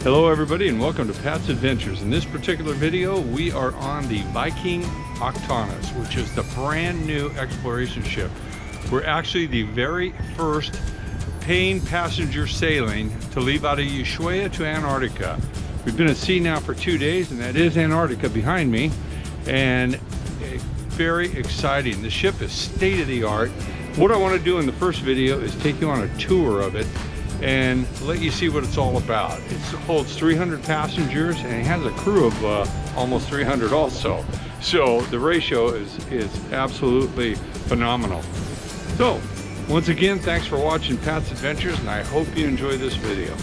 Hello everybody and welcome to Pat's Adventures. In this particular video we are on the Viking Octantis, which is the brand new exploration ship. We're actually the very first paying passenger sailing to leave out of Ushuaia to Antarctica. We've been at sea now for 2 days, and that is Antarctica behind me, and very exciting. The ship is state-of-the-art. What I want to do in the first video is take you on a tour of it and let you see what it's all about. It holds 300 passengers and it has a crew of almost 300 also. So the ratio is absolutely phenomenal. So once again, thanks for watching Pat's Adventures, and I hope you enjoy this video.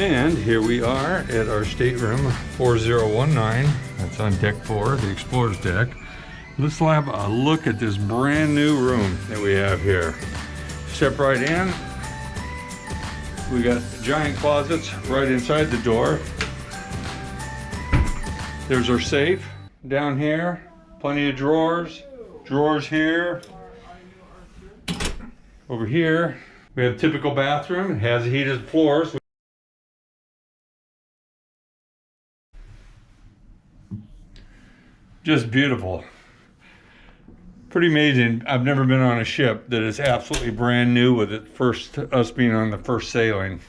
And here we are at our stateroom 4019. That's on deck 4, the Explorer's deck. Let's have a look at this brand new room that we have here. Step right in. We got giant closets right inside the door. There's our safe down here. Plenty of drawers. Drawers here. Over here, we have a typical bathroom. It has heated floors. Just beautiful. Pretty amazing. I've never been on a ship that is absolutely brand new with us being on the first sailing.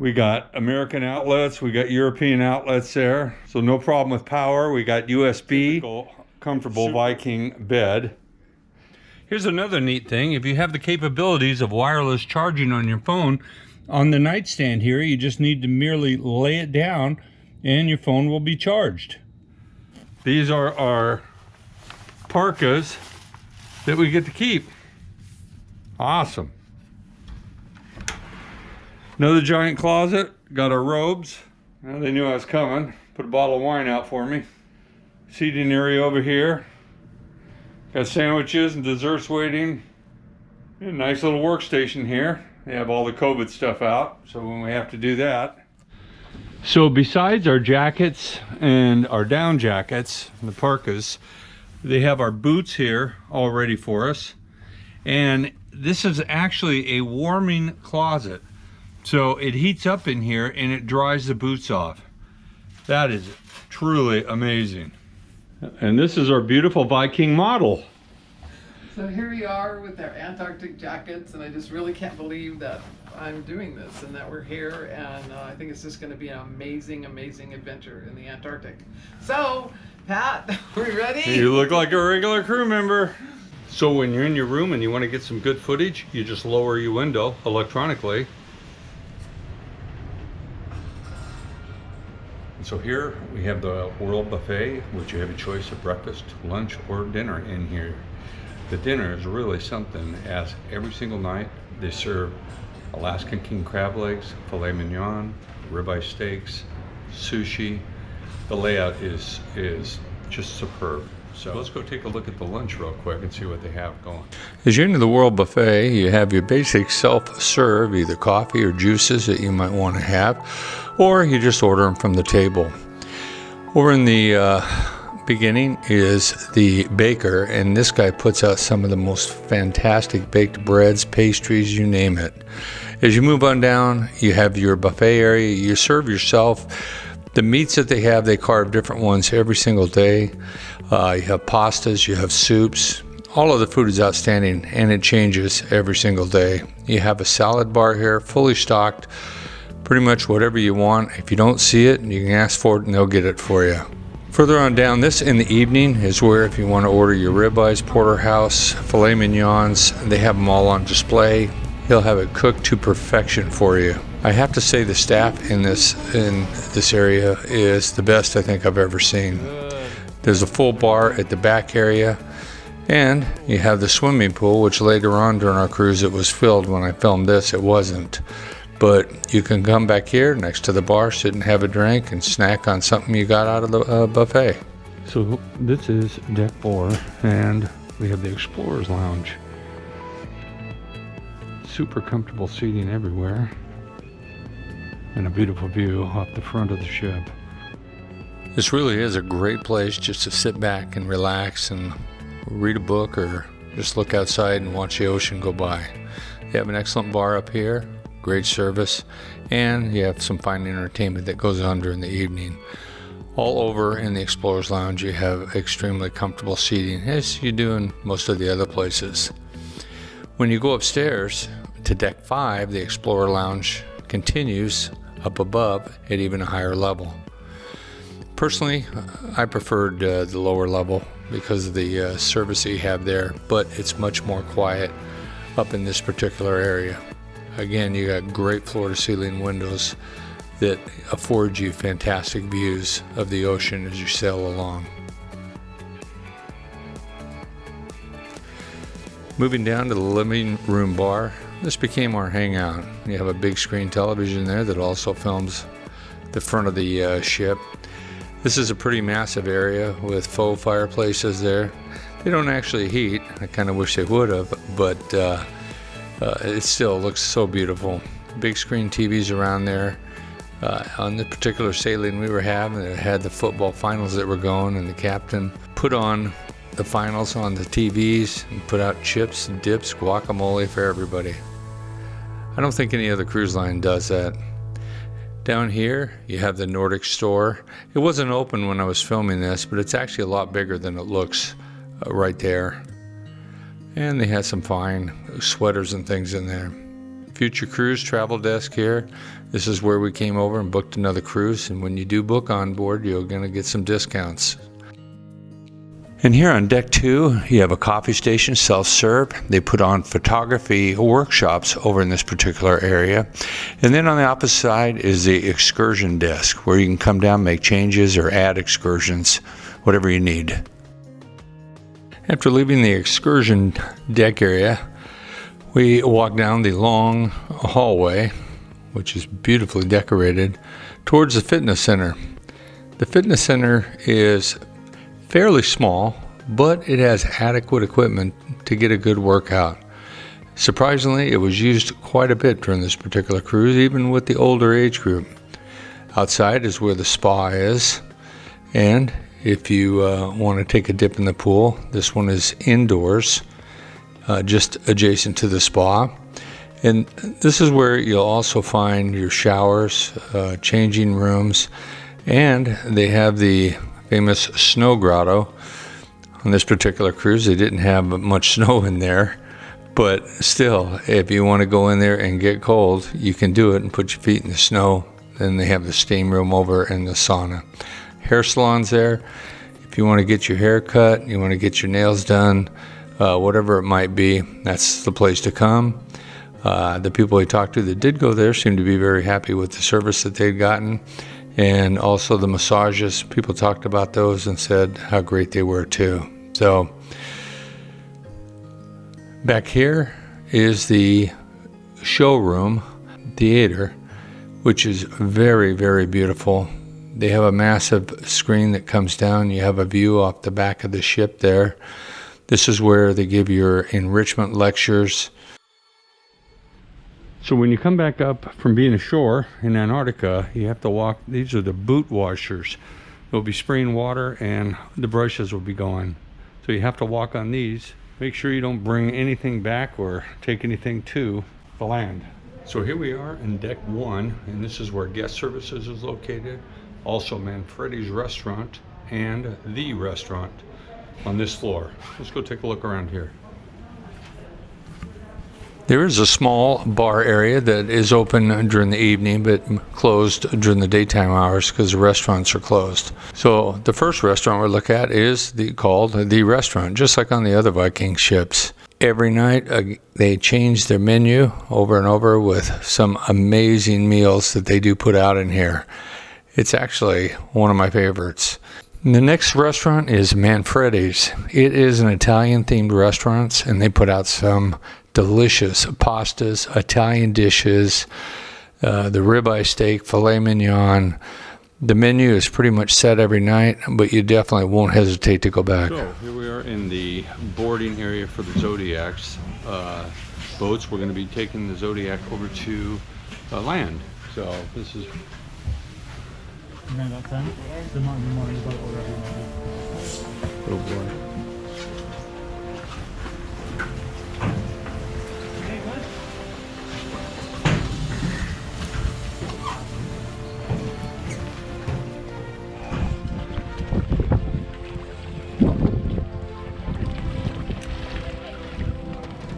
We got American outlets, we got European outlets there, so no problem with power. We got USB, comfortable Viking bed. Here's another neat thing. If you have the capabilities of wireless charging on your phone, on the nightstand here, you just need to merely lay it down and your phone will be charged. These are our parkas that we get to keep. Awesome. Another giant closet. Got our robes. Well, they knew I was coming. Put a bottle of wine out for me. Seating area over here. Got sandwiches and desserts waiting. A nice little workstation here. They have all the COVID stuff out, so when we have to do that. So besides our jackets and our down jackets, the parkas, they have our boots here all ready for us. And this is actually a warming closet. So it heats up in here and it dries the boots off. That is truly amazing. And this is our beautiful Viking model. So here we are with our Antarctic jackets, and I just really can't believe that I'm doing this and that we're here, and I think it's just going to be an amazing, amazing adventure in the Antarctic. So, Pat, are we ready? You look like a regular crew member. So when you're in your room and you want to get some good footage, you just lower your window electronically. And so here we have the World Buffet, which you have a choice of breakfast, lunch, or dinner in here. The dinner is really something, as every single night they serve Alaskan king crab legs, filet mignon, ribeye steaks, sushi. The layout is just superb. So let's go take a look at the lunch real quick and see what they have going. As you're into the World Buffet, you have your basic self-serve, either coffee or juices that you might want to have, or you just order them from the table. Over in the beginning is the baker, and this guy puts out some of the most fantastic baked breads, pastries, you name it. As you move on down, you have your buffet area. You serve yourself. The meats that they have, they carve different ones every single day. You have pastas, you have soups. All of the food is outstanding, and it changes every single day. You have a salad bar here, fully stocked. Pretty much whatever you want. If you don't see it, you can ask for it and they'll get it for you. Further on down, this in the evening is where if you want to order your ribeyes, porterhouse, filet mignons, they have them all on display. He'll have it cooked to perfection for you. I have to say the staff in this area is the best I think I've ever seen. There's a full bar at the back area, and you have the swimming pool, which later on during our cruise it was filled. When I filmed this, it wasn't. But you can come back here next to the bar, sit and have a drink and snack on something you got out of the buffet. So this is deck 4, and we have the Explorer's Lounge. Super comfortable seating everywhere, and a beautiful view off the front of the ship. This really is a great place just to sit back and relax and read a book or just look outside and watch the ocean go by. You have an excellent bar up here, great service, and you have some fine entertainment that goes on during the evening. All over in the Explorer's Lounge, you have extremely comfortable seating, as you do in most of the other places. When you go upstairs to Deck 5, the Explorer Lounge continues up above at even a higher level. Personally, I preferred the lower level because of the service that you have there, but it's much more quiet up in this particular area. Again, you got great floor-to-ceiling windows that affords you fantastic views of the ocean as you sail along. Moving down to the living room bar, this became our hangout. You have a big screen television there that also films the front of the ship. This is a pretty massive area with faux fireplaces there. They don't actually heat. I kind of wish they would have, but it still looks so beautiful. Big screen TVs around there. On the particular sailing we were having, it had the football finals that were going, and the captain put on the finals on the TVs and put out chips, dips, guacamole for everybody. I don't think any other cruise line does that. Down here, you have the Nordic store. It wasn't open when I was filming this, but it's actually a lot bigger than it looks right there. And they had some fine sweaters and things in there. Future Cruise travel desk here. This is where we came over and booked another cruise, and when you do book on board, you're going to get some discounts. And here on Deck 2, you have a coffee station, self-serve. They put on photography workshops over in this particular area. And then on the opposite side is the excursion desk, where you can come down, make changes, or add excursions, whatever you need. After leaving the excursion deck area, we walk down the long hallway, which is beautifully decorated, towards the fitness center. The fitness center is fairly small, but it has adequate equipment to get a good workout. Surprisingly, it was used quite a bit during this particular cruise, even with the older age group. Outside is where the spa is, and if you want to take a dip in the pool, this one is indoors, just adjacent to the spa. And this is where you'll also find your showers, changing rooms, and they have the famous snow grotto. On this particular cruise, they didn't have much snow in there, but still, if you want to go in there and get cold, you can do it and put your feet in the snow. Then they have the steam room over and the sauna. Hair salons there. If you want to get your hair cut, you want to get your nails done, whatever it might be, that's the place to come. The people I talked to that did go there seemed to be very happy with the service that they'd gotten, and also the massages. People talked about those and said how great they were too. So back here is the showroom theater, which is very, very beautiful. They have a massive screen that comes down. You have a view off the back of the ship there. This is where they give your enrichment lectures. So when you come back up from being ashore in Antarctica, you have to walk. These are the boot washers. They'll be spraying water and the brushes will be gone. So you have to walk on these. Make sure you don't bring anything back or take anything to the land. So here we are in Deck 1, and this is where guest services is located. Also Manfredi's restaurant and the restaurant on this floor. Let's go take a look around here. There is a small bar area that is open during the evening but closed during the daytime hours because the restaurants are closed. So the first restaurant we'll look at is called the restaurant, just like on the other Viking ships. Every night they change their menu over and over with some amazing meals that they do put out in here. It's actually one of my favorites. The next restaurant is Manfredi's. It is an Italian-themed restaurant, and they put out some delicious pastas, Italian dishes, the ribeye steak, filet mignon. The menu is pretty much set every night, but you definitely won't hesitate to go back. So here we are in the boarding area for the Zodiac's boats. We're going to be taking the Zodiac over to land. So this is... Oh boy.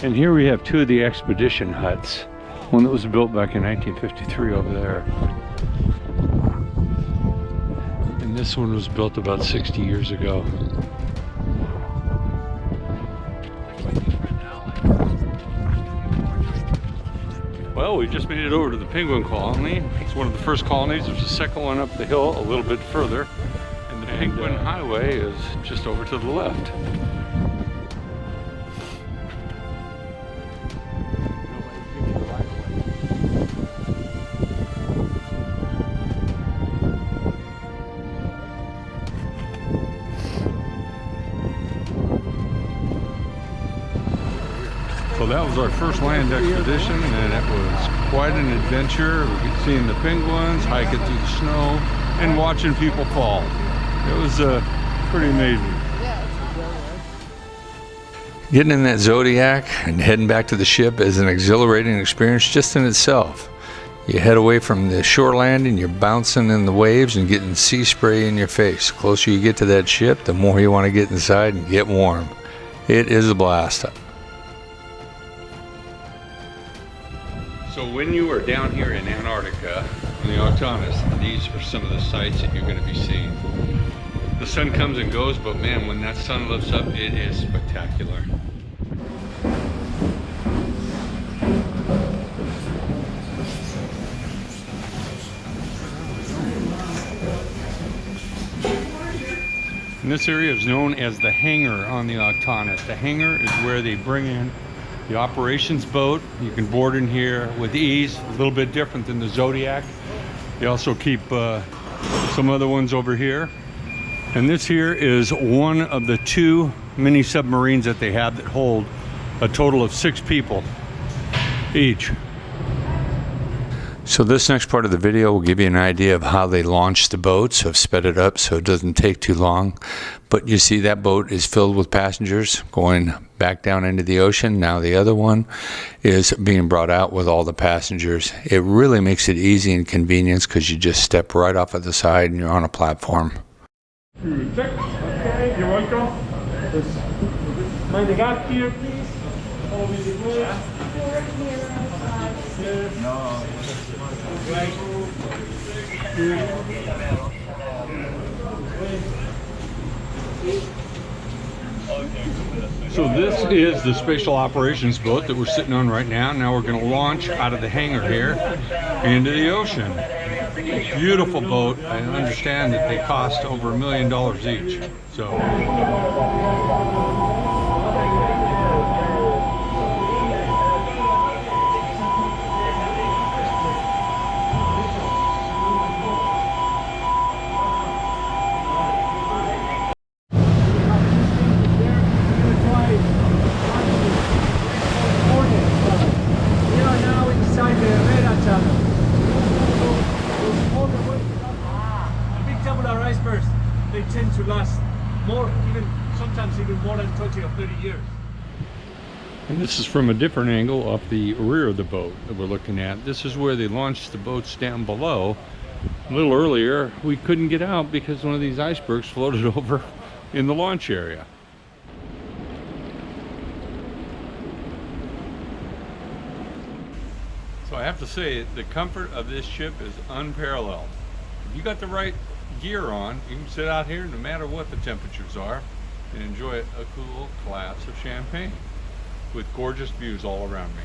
And here we have two of the expedition huts. One that was built back in 1953 over there. And this one was built about 60 years ago. Well, we just made it over to the penguin colony. It's one of the first colonies. There's a second one up the hill a little bit further. And the penguin highway is just over to the left. So that was our first land expedition, and it was quite an adventure. We could see the penguins, hiking through the snow, and watching people fall. It was pretty amazing. Getting in that Zodiac and heading back to the ship is an exhilarating experience just in itself. You head away from the shore landing, you're bouncing in the waves and getting sea spray in your face. The closer you get to that ship, the more you want to get inside and get warm. It is a blast. So when you are down here in Antarctica, in the Octantis, these are some of the sights that you're going to be seeing. The sun comes and goes, but man, when that sun lifts up, it is spectacular. And this area is known as the hangar on the Octantis. The hangar is where they bring in the operations boat. You can board in here with ease, a little bit different than the Zodiac. They also keep some other ones over here. And this here is one of the two mini submarines that they have that hold a total of 6 people each. So this next part of the video will give you an idea of how they launched the boat, so I've sped it up so it doesn't take too long. But you see that boat is filled with passengers going back down into the ocean. Now the other one is being brought out with all the passengers. It really makes it easy and convenient because you just step right off of the side and you're on a platform. Okay, you're welcome. Mind the gap here, please. Over the way. So this is the Special Operations boat that we're sitting on right now. Now we're going to launch out of the hangar here into the ocean. Beautiful boat. I understand that they cost over $1 million each. So. They tend to last more, sometimes even more than 20 or 30 years. And this is from a different angle up the rear of the boat that we're looking at. This is where they launched the boats down below. A little earlier, we couldn't get out because one of these icebergs floated over in the launch area. So I have to say, the comfort of this ship is unparalleled. If you got the right gear on, you can sit out here no matter what the temperatures are and enjoy a cool glass of champagne with gorgeous views all around me.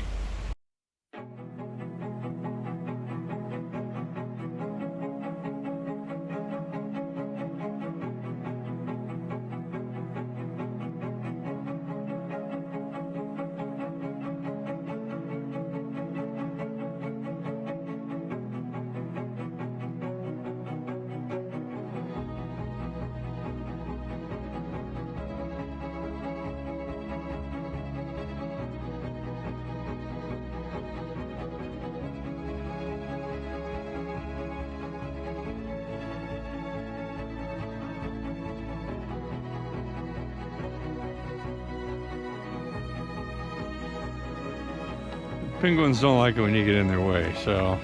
Penguins don't like it when you get in their way, so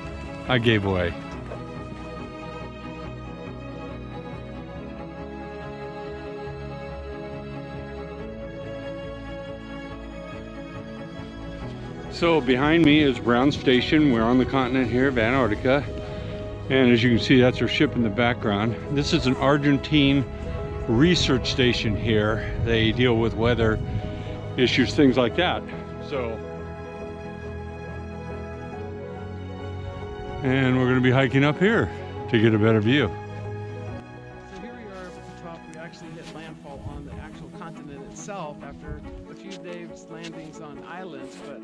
I gave way. So behind me is Brown Station. We're on the continent here of Antarctica. And as you can see, that's our ship in the background. This is an Argentine research station here. They deal with weather issues, things like that. So, and we're gonna be hiking up here to get a better view. So here we are at the top. We actually hit landfall on the actual continent itself after a few days landings on islands, but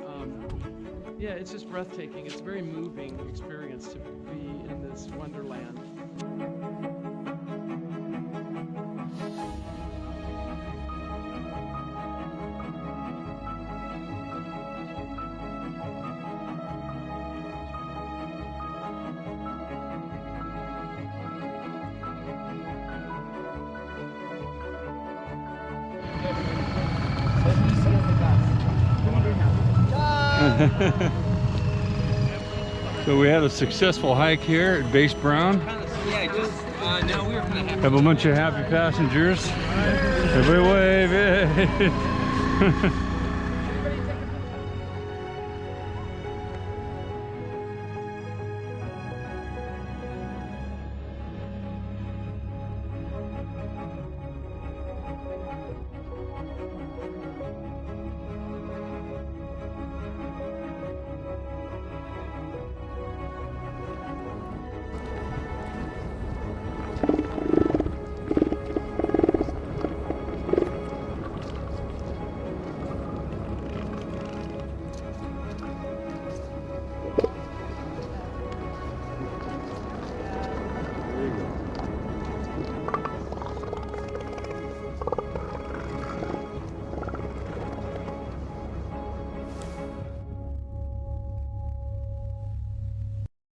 yeah, it's just breathtaking. It's a very moving experience to be in this wonderland. So we had a successful hike here at Base Brown. Yeah, just now we're kind of happy. Have a bunch of happy passengers. Everybody wave, yay.